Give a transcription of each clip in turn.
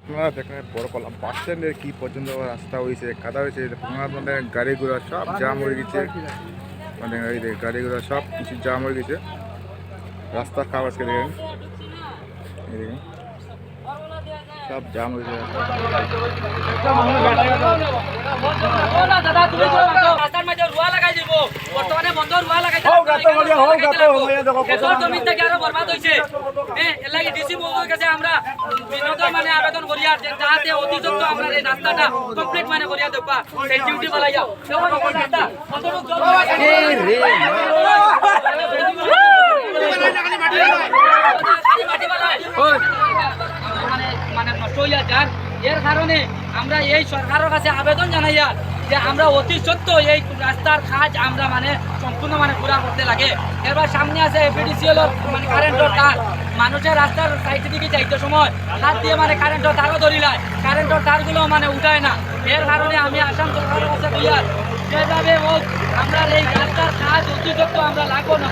আপনারা দেখেন বড়কলা বাস স্ট্যান্ডের কি পর্যন্ত রাস্তা হয়েছে, কাদা হয়েছে, মানে গাড়ি ঘোড়া সব জাম হয়ে গেছে। মানে এই গাড়ি ঘোড়া সব কিছু জাম হয়ে গেছে, রাস্তা খারাপ আজকে দেখেন, এই দেখেন সব জাম হয়েছে। মানে আবেদন করি আর যাতে অতি দ্রুত আমরা এই রাস্তাটা কমপ্লিট মানে করিয়া দেবা সেই ডিউটি বালাইয়া মানে নষ্ট হইয়া যান। এর কারণে আমরা এই সরকারের কাছে আবেদন জানাইয়া যে আমরা অতি সত্ত্বর এই রাস্তার কাজ আমরা মানে সম্পূর্ণ মানে পুরা করতে লাগে। এবার সামনে আছে এপিডিসিএল মানে কারেন্টের তার, মানুষের রাস্তার সাইড দিকে যাইতে সময় হাত দিয়ে মানে কারেন্টের তারও ধরিলায়, কারেন্টের তারগুলো মানে উঠায় না। এর কারণে আমি আসাম সরকারের কাছে কইয়া যেভাবে হোক আমরা এই রাস্তার কাজ অতি সত্ত্বর আমরা লাগবো না।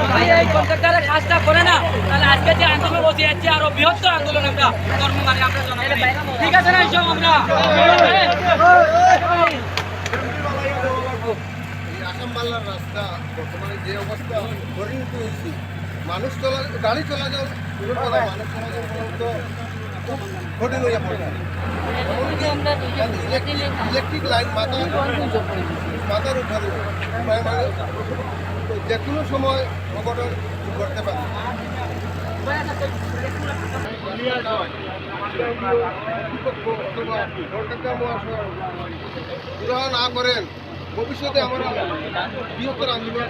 যদি এই কন্ট্রাক্টরের কাজটা করে না তাহলে আজকে যে আন্দোলন বসে যাচ্ছে আরো বৃহত্তর আন্দোলন আমরা কর্ম মানে আমরা জনগণ, ঠিক আছে না? এইসব আমরা আসাম বাংলার রাস্তা বর্তমানে যে অবস্থা পরিণত হয়েছে, মানুষ গাড়ি চলাচল মানুষ চলাচল পর্যন্ত খুব কঠিন হইয়া পড়ে। ইলেকট্রিক লাইন মাথার উঠানো মানে যে কোনো সময় অঘটন ঘটতে পারে। গ্রহণ না করেন ভবিষ্যতে আমরা বৃহত্তর আন্দোলন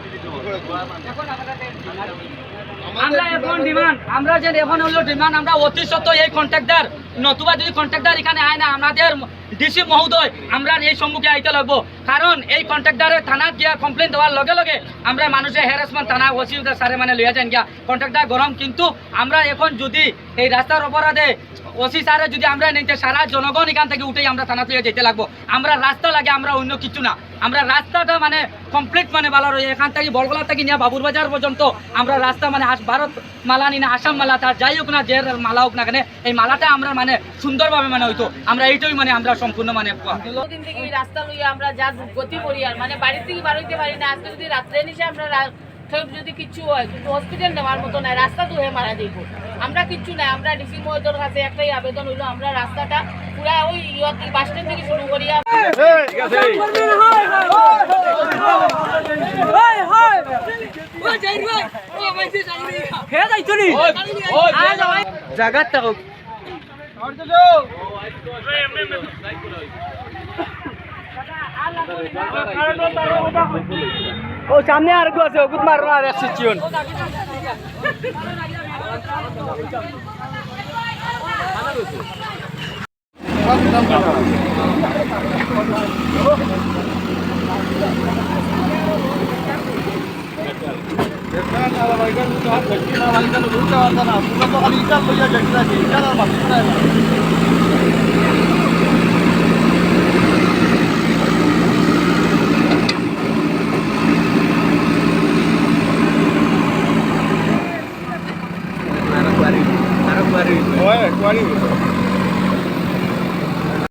আমরা এখন ডিমান্ড, আমরা যে এখন হলো ডিমান্ড আমরা অতি সত্ত্বর এই কন্ট্রাক্টর নতুবা যদি কন্ট্রাক্টর এখানে আয় না আমাদের ডিসি মহোদয় আমরা এই সম্মুখে আইতে লাগবো। কারণ এই কন্ট্রাক্টরের থানা গিয়া কমপ্লেন দেওয়ার লগে লগে আমরা মানুষের হ্যারাসমেন্ট থানা ওসি সারে মানে লইয়া যান গিয়া কন্ট্রাক্টর গরম। কিন্তু আমরা এখন যদি এই রাস্তার অপরাধে ওসি সারে যদি আমরা নিতে সারা জনগণ এখান থেকে উঠেই আমরা থানা তুলে যেতে লাগবো। আমরা রাস্তা লাগে, আমরা অন্য কিছু না। আমরা রাস্তাটা মানে কমপ্লিট মানে ভালো রয়ে এখান থেকে বড়গোলা থেকে নিয়ে বাবুর বাজার পর্যন্ত আমরা রাস্তা মানে ভারত মালা নি না আসাম মালা তার যাই হোক না যে মালা হোক না কেন এই মালাটা আমরা মানে সুন্দরভাবে মানে হইতো আমরা এইটাই মানে আমরা সম্পূর্ণ মানে দিন থেকে এই রাস্তা লইয়া আমরা যা গতি করি আর মানে বাড়ি থেকে বার হইতে পারি না। আজকে যদি রাত্রে নিচে আমরা যদি কিছু হয় কিন্তু হসপিটাল নেওয়ার মতো নাই, রাস্তা তো হয়ে মারা যাইব। আমরা কিচ্ছু নাই, আমরা ডিসি মহোদয়ের কাছে একটাই আবেদন হইলো আমরা রাস্তাটা পুরা ওই বাস স্ট্যান্ড থেকে শুরু করিয়া জায়গাটা ও সামনে আর আছে ওগুত মারো আর সিচুয়েশন খালি